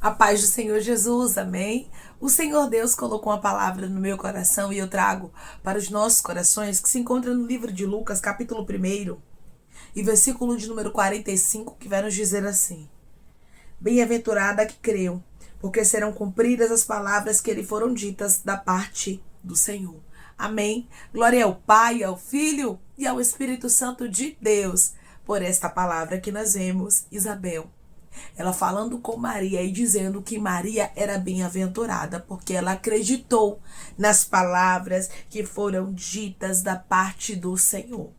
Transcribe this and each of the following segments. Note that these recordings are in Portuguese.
A paz do Senhor Jesus, amém? O Senhor Deus colocou uma palavra no meu coração e eu trago para os nossos corações, que se encontra no livro de Lucas, capítulo 1, e versículo de número 45, que vai nos dizer assim: Bem-aventurada a que creu, porque serão cumpridas as palavras que lhe foram ditas da parte do Senhor. Amém? Glória ao Pai, ao Filho e ao Espírito Santo de Deus, por esta palavra que nós vemos, Isabel. Ela falando com Maria e dizendo que Maria era bem-aventurada, porque ela acreditou nas palavras que foram ditas da parte do Senhor.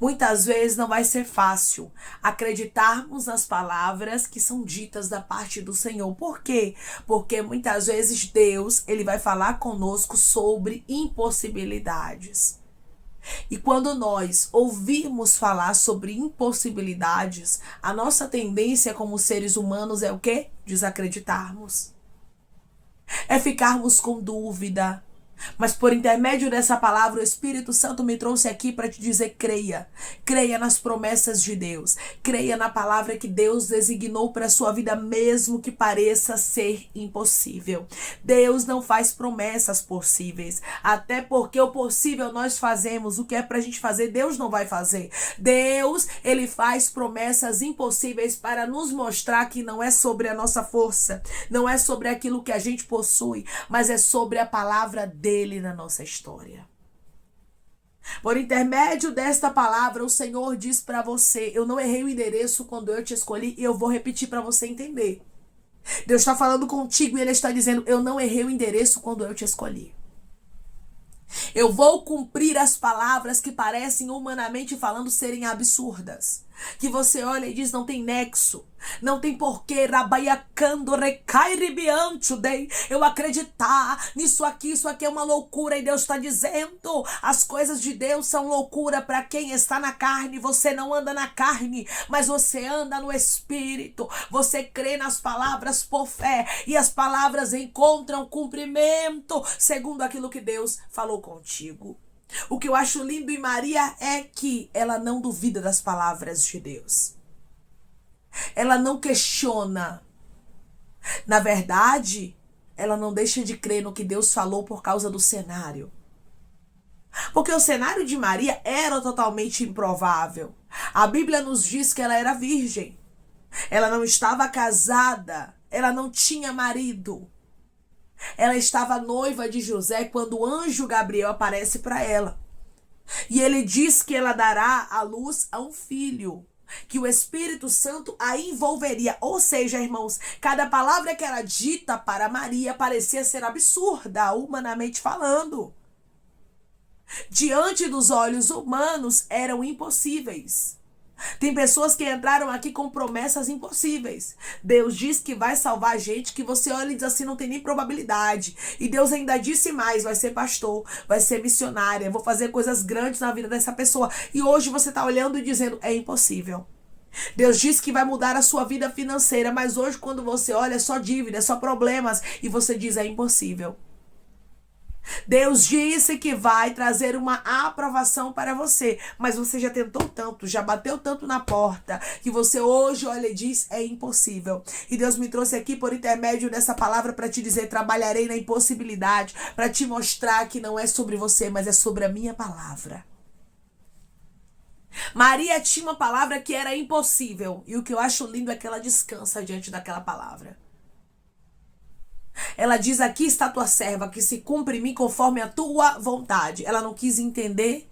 Muitas vezes não vai ser fácil acreditarmos nas palavras que são ditas da parte do Senhor. Por quê? Porque muitas vezes Deus, ele vai falar conosco sobre impossibilidades. E quando nós ouvirmos falar sobre impossibilidades, a nossa tendência como seres humanos é o quê? Desacreditarmos. É ficarmos com dúvida. Mas por intermédio dessa palavra, o Espírito Santo me trouxe aqui para te dizer: creia. Creia nas promessas de Deus. Creia na palavra que Deus designou para a sua vida, mesmo que pareça ser impossível. Deus não faz promessas possíveis. Até porque o possível nós fazemos. O que é para a gente fazer, Deus não vai fazer. Deus, ele faz promessas impossíveis para nos mostrar que não é sobre a nossa força. Não é sobre aquilo que a gente possui. Mas é sobre a palavra dele na nossa história. Por intermédio desta palavra, o Senhor diz para você: eu não errei o endereço quando eu te escolhi, e eu vou repetir para você entender. Deus está falando contigo e ele está dizendo: eu não errei o endereço quando eu te escolhi. Eu vou cumprir as palavras que parecem, humanamente falando, serem absurdas. Que você olha e diz: não tem nexo, não tem porquê, rabaiacando, recairibiante, eu acreditar nisso aqui, isso aqui é uma loucura. E Deus está dizendo: as coisas de Deus são loucura para quem está na carne. Você não anda na carne, mas você anda no Espírito. Você crê nas palavras por fé, e as palavras encontram cumprimento segundo aquilo que Deus falou contigo. O que eu acho lindo em Maria é que ela não duvida das palavras de Deus. Ela não questiona. Na verdade, ela não deixa de crer no que Deus falou por causa do cenário. Porque o cenário de Maria era totalmente improvável. A Bíblia nos diz que ela era virgem. Ela não estava casada. Ela não tinha marido. Ela estava noiva de José quando o anjo Gabriel aparece para ela. E ele diz que ela dará à luz a um filho, que o Espírito Santo a envolveria. Ou seja, irmãos, cada palavra que era dita para Maria parecia ser absurda, humanamente falando. Diante dos olhos humanos, eram impossíveis. Tem pessoas que entraram aqui com promessas impossíveis. Deus diz que vai salvar a gente, que você olha e diz assim: não tem nem probabilidade. E Deus ainda disse mais: vai ser pastor, vai ser missionária, vou fazer coisas grandes na vida dessa pessoa. E hoje você está olhando e dizendo: é impossível. Deus disse que vai mudar a sua vida financeira, mas hoje quando você olha é só dívida, é só problemas, e você diz: é impossível. Deus disse que vai trazer uma aprovação para você, mas você já tentou tanto, já bateu tanto na porta, que você hoje olha e diz: é impossível. E Deus me trouxe aqui por intermédio dessa palavra para te dizer: trabalharei na impossibilidade, para te mostrar que não é sobre você, mas é sobre a minha palavra. Maria tinha uma palavra que era impossível, e o que eu acho lindo é que ela descansa diante daquela palavra. Ela diz: aqui está tua serva, que se cumpre em mim conforme a tua vontade. Ela não quis entender.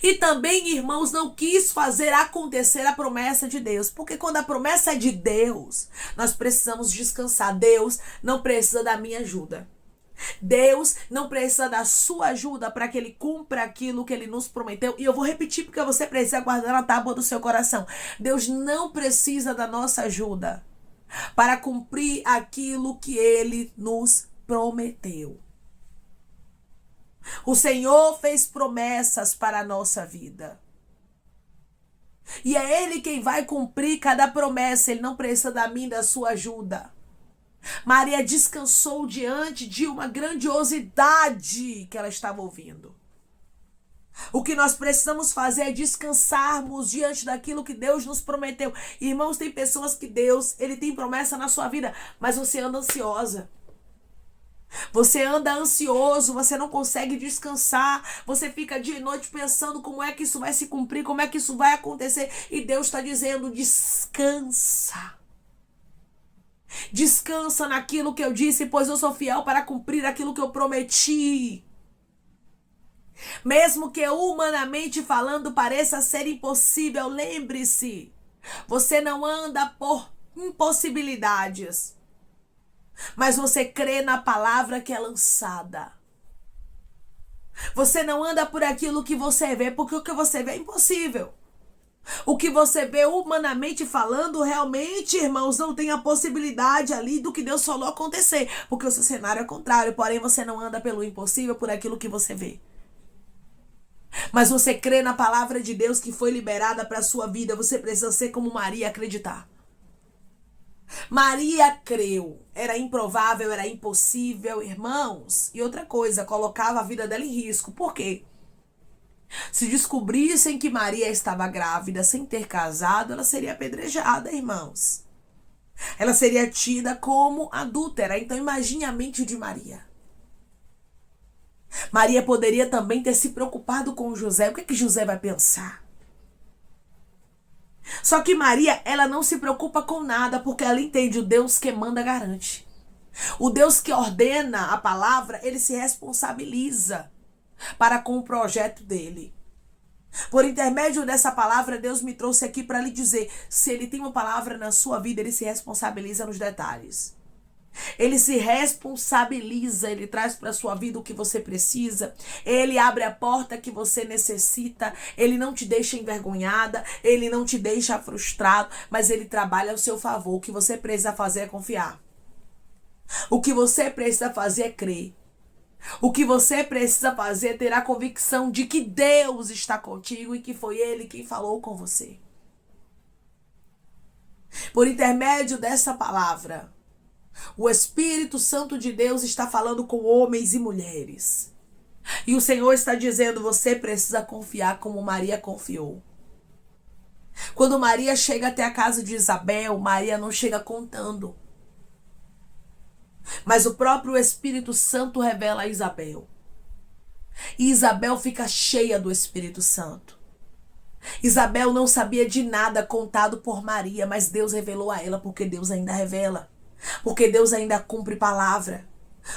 E também, irmãos, não quis fazer acontecer a promessa de Deus. Porque quando a promessa é de Deus, nós precisamos descansar. Deus não precisa da minha ajuda. Deus não precisa da sua ajuda para que ele cumpra aquilo que ele nos prometeu. E eu vou repetir porque você precisa guardar na tábua do seu coração. Deus não precisa da nossa ajuda para cumprir aquilo que ele nos prometeu. O Senhor fez promessas para a nossa vida. E é ele quem vai cumprir cada promessa. Ele não precisa da minha e da sua ajuda. Maria descansou diante de uma grandiosidade que ela estava ouvindo. O que nós precisamos fazer é descansarmos diante daquilo que Deus nos prometeu. Irmãos, tem pessoas que Deus, Ele tem promessa na sua vida, mas você anda ansiosa. Você anda ansioso, você não consegue descansar, você fica dia e noite pensando como é que isso vai se cumprir, como é que isso vai acontecer. E Deus está dizendo, descansa. Descansa naquilo que eu disse, pois eu sou fiel para cumprir aquilo que eu prometi. Mesmo que humanamente falando pareça ser impossível, lembre-se, você não anda por impossibilidades, mas você crê na palavra que é lançada. Você não anda por aquilo que você vê, porque o que você vê é impossível. O que você vê humanamente falando, realmente, irmãos, não tem a possibilidade ali do que Deus falou acontecer, porque o seu cenário é contrário, porém você não anda pelo impossível, por aquilo que você vê. Mas você crê na palavra de Deus que foi liberada para a sua vida. Você precisa ser como Maria, acreditar. Maria creu. Era improvável, era impossível, irmãos. E outra coisa, colocava a vida dela em risco. Por quê? Se descobrissem que Maria estava grávida sem ter casado, ela seria apedrejada, irmãos. Ela seria tida como adúltera. Então imagine a mente de Maria. Maria poderia também ter se preocupado com José. O que é que José vai pensar? Só que Maria, ela não se preocupa com nada, porque ela entende o Deus que manda garante. O Deus que ordena a palavra, ele se responsabiliza para com o projeto dele. Por intermédio dessa palavra, Deus me trouxe aqui para lhe dizer, se ele tem uma palavra na sua vida, ele se responsabiliza nos detalhes. Ele se responsabiliza, ele traz para a sua vida o que você precisa, ele abre a porta que você necessita, ele não te deixa envergonhada, ele não te deixa frustrado, mas ele trabalha ao seu favor. O que você precisa fazer é confiar. O que você precisa fazer é crer. O que você precisa fazer é ter a convicção de que Deus está contigo e que foi Ele quem falou com você. Por intermédio dessa palavra, o Espírito Santo de Deus está falando com homens e mulheres. E o Senhor está dizendo, você precisa confiar como Maria confiou. Quando Maria chega até a casa de Isabel, Maria não chega contando. Mas o próprio Espírito Santo revela a Isabel. E Isabel fica cheia do Espírito Santo. Isabel não sabia de nada contado por Maria, mas Deus revelou a ela, porque Deus ainda revela. Porque Deus ainda cumpre palavra.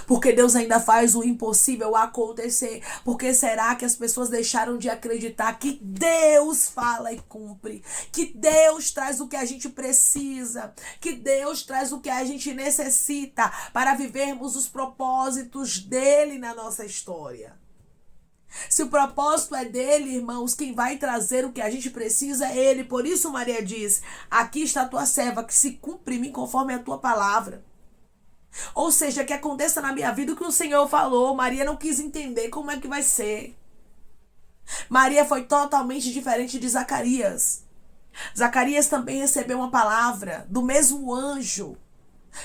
Porque Deus ainda faz o impossível acontecer. Porque será que as pessoas deixaram de acreditar que Deus fala e cumpre? Que Deus traz o que a gente precisa. Que Deus traz o que a gente necessita para vivermos os propósitos dele na nossa história. Se o propósito é dele, irmãos, quem vai trazer o que a gente precisa é ele. Por isso Maria diz, aqui está a tua serva, que se cumpre em mim conforme a tua palavra. Ou seja, que aconteça na minha vida o que o Senhor falou. Maria não quis entender como é que vai ser. Maria foi totalmente diferente de Zacarias. Zacarias também recebeu uma palavra do mesmo anjo,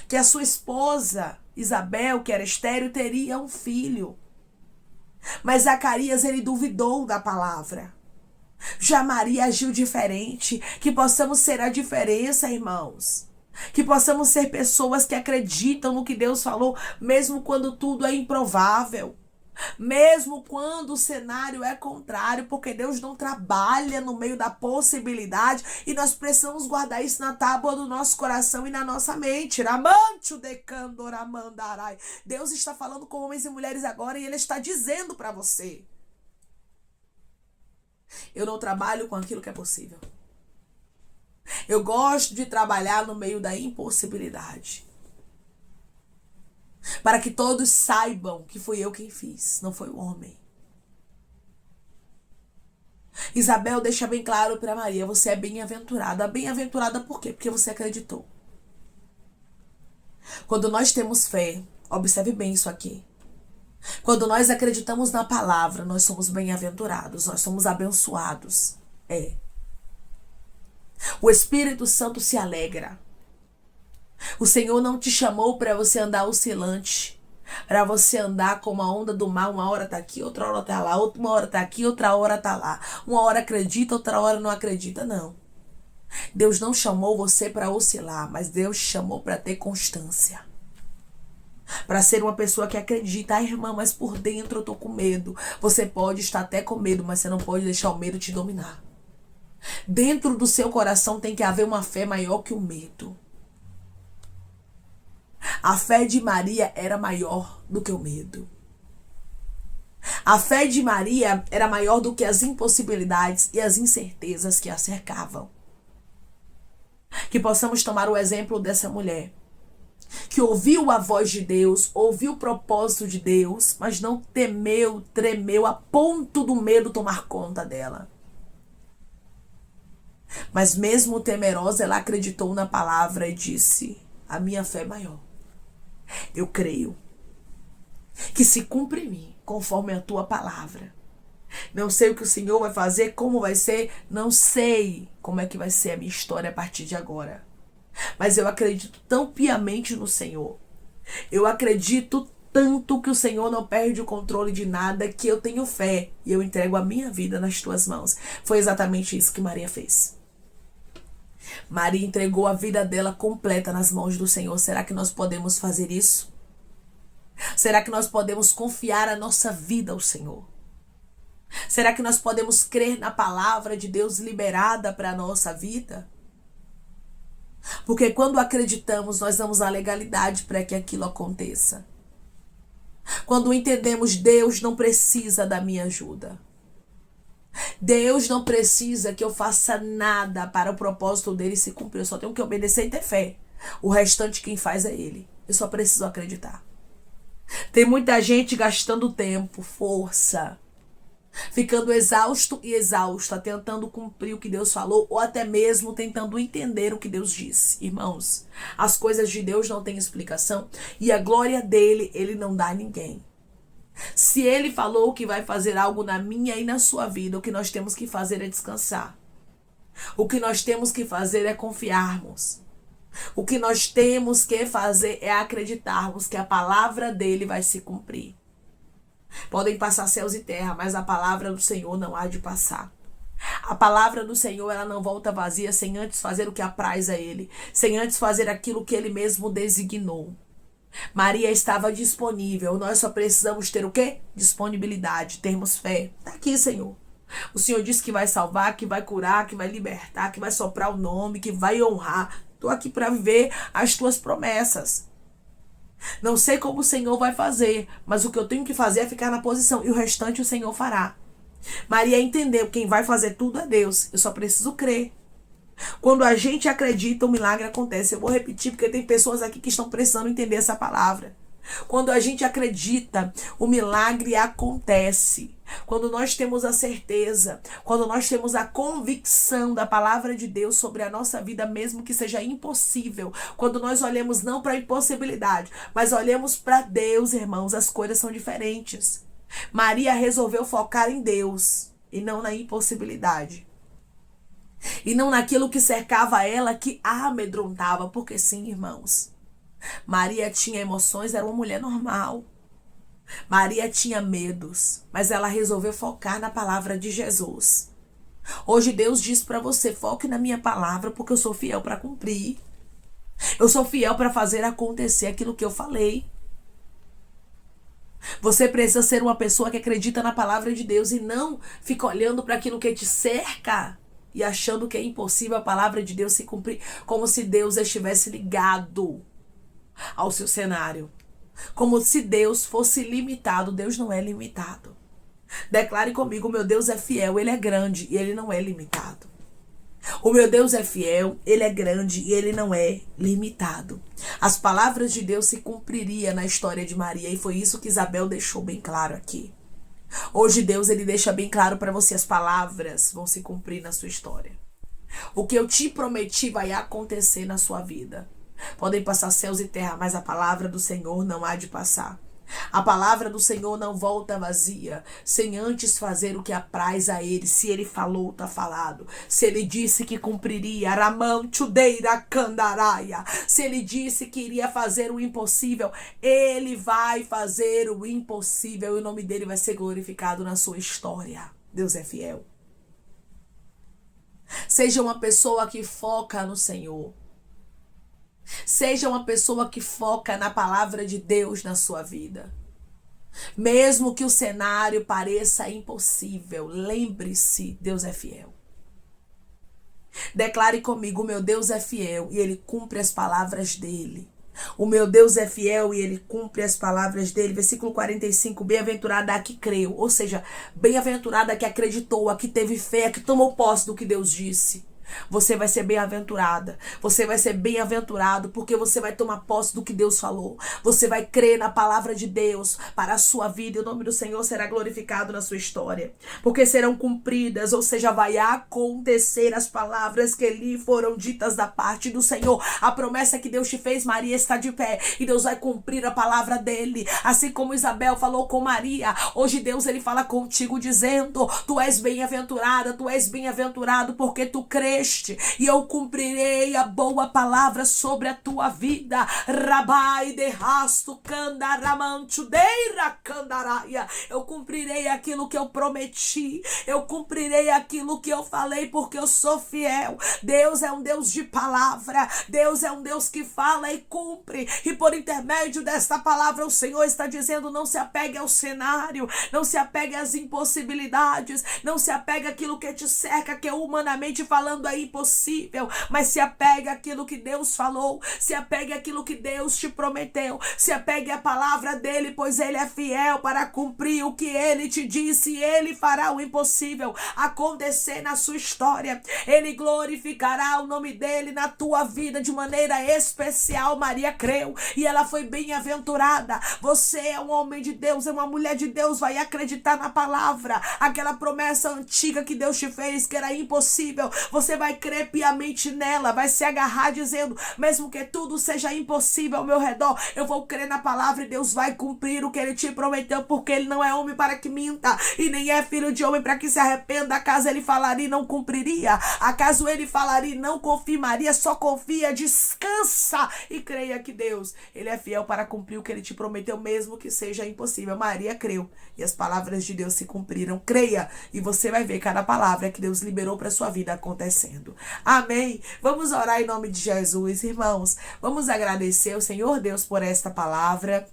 que a sua esposa, Isabel, que era estéril, teria um filho. Mas Zacarias, ele duvidou da palavra. Já Maria agiu diferente. Que possamos ser a diferença, irmãos. Que possamos ser pessoas que acreditam no que Deus falou, mesmo quando tudo é improvável. Mesmo quando o cenário é contrário, porque Deus não trabalha no meio da possibilidade e nós precisamos guardar isso na tábua do nosso coração e na nossa mente. Deus está falando com homens e mulheres agora e Ele está dizendo para você: eu não trabalho com aquilo que é possível. Eu gosto de trabalhar no meio da impossibilidade. Para que todos saibam que fui eu quem fiz, não foi o homem. Isabel deixa bem claro para Maria, você é bem-aventurada. Bem-aventurada por quê? Porque você acreditou. Quando nós temos fé, observe bem isso aqui. Quando nós acreditamos na palavra, nós somos bem-aventurados, nós somos abençoados. O Espírito Santo se alegra. O Senhor não te chamou para você andar oscilante, Para você andar como a onda do mar, uma hora tá aqui, outra hora tá lá, uma hora tá aqui, outra hora tá lá. Uma hora acredita, outra hora não acredita, não. Deus não chamou você para oscilar, mas Deus chamou para ter constância. Para ser uma pessoa que acredita. Irmã, mas por dentro eu tô com medo. Você pode estar até com medo, mas você não pode deixar o medo te dominar. Dentro do seu coração tem que haver uma fé maior que o medo. A fé de Maria era maior do que o medo. A fé de Maria era maior do que as impossibilidades e as incertezas que a cercavam. Que possamos tomar o exemplo dessa mulher, que ouviu a voz de Deus, ouviu o propósito de Deus, mas não temeu, tremeu a ponto do medo tomar conta dela. Mas mesmo temerosa, ela acreditou na palavra e disse: a minha fé é maior. Eu creio que se cumpre em mim, conforme a tua palavra. Não sei o que o Senhor vai fazer, como vai ser, não sei como é que vai ser a minha história a partir de agora. Mas eu acredito tão piamente no Senhor. Eu acredito tanto que o Senhor não perde o controle de nada, que eu tenho fé e eu entrego a minha vida nas tuas mãos. Foi exatamente isso que Maria fez. Maria entregou a vida dela completa nas mãos do Senhor. Será que nós podemos fazer isso? Será que nós podemos confiar a nossa vida ao Senhor? Será que nós podemos crer na palavra de Deus liberada para a nossa vida? Porque quando acreditamos, nós damos a legalidade para que aquilo aconteça. Quando entendemos, Deus não precisa da minha ajuda. Deus não precisa que eu faça nada para o propósito dele se cumprir. Eu só tenho que obedecer e ter fé. O restante quem faz é ele. Eu só preciso acreditar. Tem muita gente gastando tempo, força, ficando exausto e exausta, tentando cumprir o que Deus falou, ou até mesmo tentando entender o que Deus disse. Irmãos, as coisas de Deus não têm explicação e a glória dele, ele não dá a ninguém. Se ele falou que vai fazer algo na minha e na sua vida, o que nós temos que fazer é descansar. O que nós temos que fazer é confiarmos. O que nós temos que fazer é acreditarmos que a palavra dele vai se cumprir. Podem passar céus e terra, mas a palavra do Senhor não há de passar. A palavra do Senhor, ela não volta vazia sem antes fazer o que apraz a ele, sem antes fazer aquilo que ele mesmo designou. Maria estava disponível, nós só precisamos ter o quê? Disponibilidade, termos fé. Está aqui, Senhor. O Senhor disse que vai salvar, que vai curar, que vai libertar, que vai soprar o nome, que vai honrar. Estou aqui para viver as tuas promessas. Não sei como o Senhor vai fazer, mas o que eu tenho que fazer é ficar na posição e o restante o Senhor fará. Maria entendeu, quem vai fazer tudo é Deus. Eu só preciso crer. Quando a gente acredita, o milagre acontece. Eu vou repetir porque tem pessoas aqui que estão precisando entender essa palavra. Quando a gente acredita, o milagre acontece. Quando nós temos a certeza, quando nós temos a convicção da palavra de Deus sobre a nossa vida, mesmo que seja impossível, quando nós olhamos não para a impossibilidade, mas olhamos para Deus, irmãos, as coisas são diferentes. Maria resolveu focar em Deus e não na impossibilidade. E não naquilo que cercava ela, que a amedrontava. Porque sim, irmãos, Maria tinha emoções, era uma mulher normal. Maria tinha medos, mas ela resolveu focar na palavra de Jesus. Hoje Deus diz para você, foque na minha palavra, porque eu sou fiel para cumprir. Eu sou fiel para fazer acontecer aquilo que eu falei. Você precisa ser uma pessoa que acredita na palavra de Deus e não fica olhando para aquilo que te cerca e achando que é impossível a palavra de Deus se cumprir, como se Deus estivesse ligado ao seu cenário. Como se Deus fosse limitado. Deus não é limitado. Declare comigo, meu Deus é fiel, ele é grande e ele não é limitado. O meu Deus é fiel, ele é grande e ele não é limitado. As palavras de Deus se cumpririam na história de Maria e foi isso que Isabel deixou bem claro aqui. Hoje Deus, ele deixa bem claro para você, as palavras vão se cumprir na sua história. O que eu te prometi vai acontecer na sua vida. Podem passar céus e terra, mas a palavra do Senhor não há de passar. A palavra do Senhor não volta vazia, sem antes fazer o que apraz a ele. Se ele falou, tá falado. Se ele disse que cumpriria, Ramão Chudeira Candaraia. Se ele disse que iria fazer o impossível, ele vai fazer o impossível e o nome dele vai ser glorificado na sua história. Deus é fiel. Seja uma pessoa que foca no Senhor. Seja uma pessoa que foca na palavra de Deus na sua vida. Mesmo que o cenário pareça impossível, lembre-se, Deus é fiel. Declare comigo, meu Deus é fiel e ele cumpre as palavras dele. O meu Deus é fiel e ele cumpre as palavras dele. Versículo 45, bem-aventurada a que creu. Ou seja, bem-aventurada a que acreditou, a que teve fé, a que tomou posse do que Deus disse. Você vai ser bem-aventurada. Você vai ser bem-aventurado porque você vai tomar posse do que Deus falou. Você vai crer na palavra de Deus para a sua vida e o nome do Senhor será glorificado na sua história. Porque serão cumpridas, ou seja, vai acontecer as palavras que lhe foram ditas da parte do Senhor. A promessa que Deus te fez, Maria está de pé e Deus vai cumprir a palavra dele. Assim como Isabel falou com Maria, hoje Deus ele fala contigo dizendo, tu és bem-aventurada, tu és bem-aventurado porque tu crês e eu cumprirei a boa palavra sobre a tua vida. Rabai de rasto candaramancho deira candaraia. Eu cumprirei aquilo que eu prometi. Eu cumprirei aquilo que eu falei porque eu sou fiel. Deus é um Deus de palavra. Deus é um Deus que fala e cumpre. E por intermédio desta palavra o Senhor está dizendo, não se apegue ao cenário, não se apegue às impossibilidades, não se apegue àquilo que te cerca, que é humanamente falando é impossível, mas se apegue àquilo que Deus falou, se apegue àquilo que Deus te prometeu, se apegue à palavra dele, pois ele é fiel para cumprir o que ele te disse e ele fará o impossível acontecer na sua história. Ele glorificará o nome dele na tua vida de maneira especial. Maria creu e ela foi bem-aventurada. Você é um homem de Deus, é uma mulher de Deus, vai acreditar na palavra, aquela promessa antiga que Deus te fez, que era impossível. Você vai crer piamente nela, vai se agarrar dizendo, mesmo que tudo seja impossível ao meu redor, eu vou crer na palavra e Deus vai cumprir o que ele te prometeu, porque ele não é homem para que minta, e nem é filho de homem para que se arrependa. Acaso ele falaria e não cumpriria? Acaso ele falaria e não confirmaria? Só confia, descansa e creia que Deus, ele é fiel para cumprir o que ele te prometeu, mesmo que seja impossível. Maria creu e as palavras de Deus se cumpriram. Creia e você vai ver cada palavra que Deus liberou para sua vida acontecendo. Amém? Vamos orar em nome de Jesus, irmãos. Vamos agradecer ao Senhor Deus por esta palavra.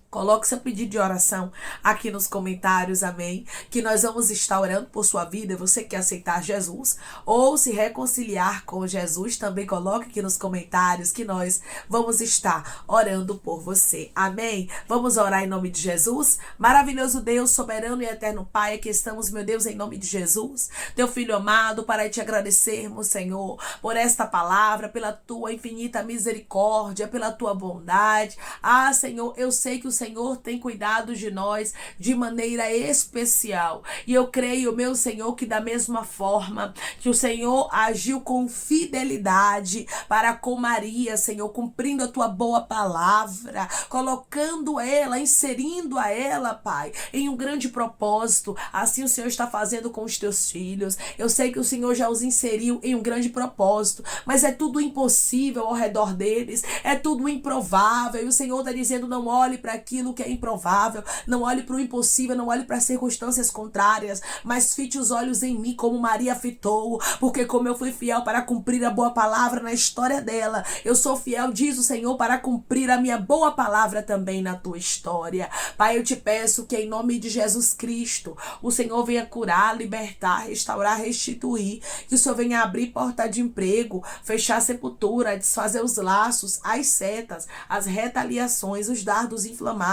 Coloque seu pedido de oração aqui nos comentários, amém? Que nós vamos estar orando por sua vida. Você quer aceitar Jesus ou se reconciliar com Jesus, também coloque aqui nos comentários que nós vamos estar orando por você, amém? Vamos orar em nome de Jesus. Maravilhoso Deus, soberano e eterno Pai, aqui estamos, meu Deus, em nome de Jesus, teu Filho amado, para te agradecermos, Senhor, por esta palavra, pela tua infinita misericórdia, pela tua bondade. Ah, Senhor, eu sei que o Senhor tem cuidado de nós de maneira especial. E eu creio, meu Senhor, que da mesma forma que o Senhor agiu com fidelidade para com Maria, Senhor, cumprindo a tua boa palavra, colocando ela, inserindo a ela, Pai, em um grande propósito. Assim o Senhor está fazendo com os teus filhos. Eu sei que o Senhor já os inseriu em um grande propósito, mas é tudo impossível ao redor deles, é tudo improvável. E o Senhor está dizendo, não olhe para aquilo que é improvável, não olhe para o impossível, não olhe para circunstâncias contrárias, mas fite os olhos em mim como Maria fitou, porque como eu fui fiel para cumprir a boa palavra na história dela, eu sou fiel, diz o Senhor, para cumprir a minha boa palavra também na tua história. Pai, eu te peço que em nome de Jesus Cristo, o Senhor venha curar, libertar, restaurar, restituir, que o Senhor venha abrir porta de emprego, fechar a sepultura, desfazer os laços, as setas, as retaliações, os dardos inflamados,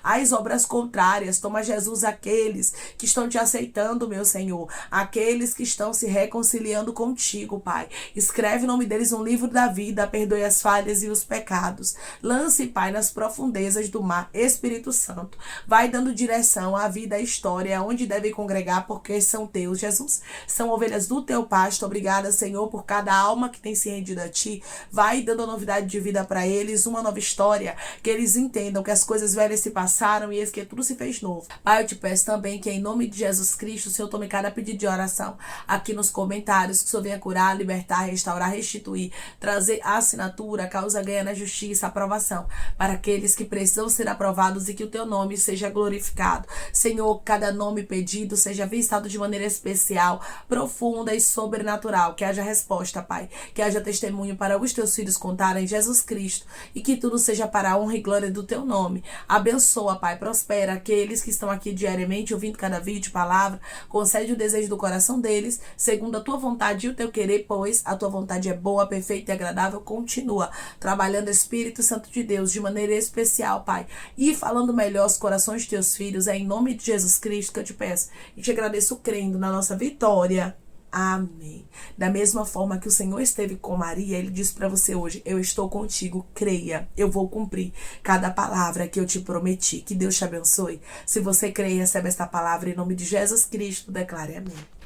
as obras contrárias. Toma, Jesus, aqueles que estão te aceitando, meu Senhor, aqueles que estão se reconciliando contigo, Pai. Escreve o nome deles no livro da vida, perdoe as falhas e os pecados. Lance, Pai, nas profundezas do mar. Espírito Santo, vai dando direção à vida, à história, aonde devem congregar, porque são teus, Jesus. São ovelhas do teu pasto. Obrigada, Senhor, por cada alma que tem se rendido a ti. Vai dando novidade de vida para eles, uma nova história, que eles entendam que as coisas coisas velhas se passaram e eis que tudo se fez novo. Pai, eu te peço também que em nome de Jesus Cristo, o Senhor tome cada pedido de oração aqui nos comentários, que o Senhor venha curar, libertar, restaurar, restituir, trazer a assinatura, a causa ganha na justiça, a aprovação, para aqueles que precisam ser aprovados e que o teu nome seja glorificado. Senhor, cada nome pedido seja visitado de maneira especial, profunda e sobrenatural, que haja resposta, Pai, que haja testemunho para os teus filhos contarem Jesus Cristo e que tudo seja para a honra e glória do teu nome. Abençoa, Pai, prospera aqueles que estão aqui diariamente ouvindo cada vídeo, palavra, concede o desejo do coração deles, segundo a tua vontade e o teu querer, pois a tua vontade é boa, perfeita e agradável. Continua trabalhando, Espírito Santo de Deus, de maneira especial, Pai, e falando melhor aos corações de teus filhos. É em nome de Jesus Cristo que eu te peço e te agradeço, crendo na nossa vitória. Amém. Da mesma forma que o Senhor esteve com Maria, Ele disse para você hoje: eu estou contigo, creia, eu vou cumprir cada palavra que eu te prometi. Que Deus te abençoe. Se você crê e recebe esta palavra, em nome de Jesus Cristo, declare amém.